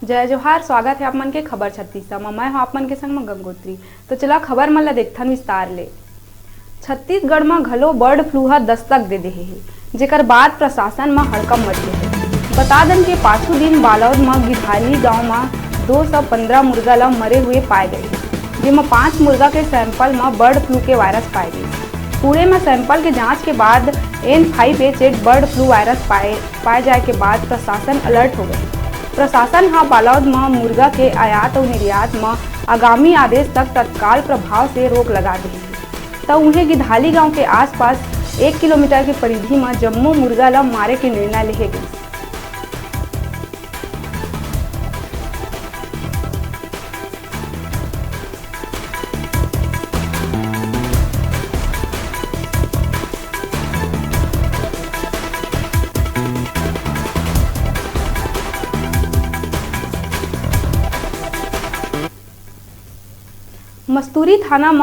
जय जोहार। स्वागत है आप मन के खबर 36 में। मैं हूं आप मन के संग में गंगोत्री। तो चला खबर मन ला देखथन विस्तार ले। छत्तीसगढ़ में घलो बर्ड फ्लू ह दस्तक दे देहे हे, जेकर बाद प्रशासन में हड़कंप मच गए हे। बता दन के पाछू दिन बालोद में गिधाली गांव में 215 मुर्गा ला मरे हुए पाए गए, जेमा 5 मुर्गा के सैंपल में बर्ड फ्लू के वायरस पाए गए। पुणे में सैंपल के जांच के बाद N5H8 बर्ड फ्लू वायरस पाए जाए के बाद प्रशासन अलर्ट हो गए। प्रशासन हा बालोद में मुर्गा के आयात और निर्यात में आगामी आदेश तक तत्काल प्रभाव से रोक लगा दी है। तब उन्हें गिधाली गांव के आसपास 1 किलोमीटर की परिधि में जम्मू मुर्गा ला मारे के निर्णय लिए गए। मस्तूरी थाना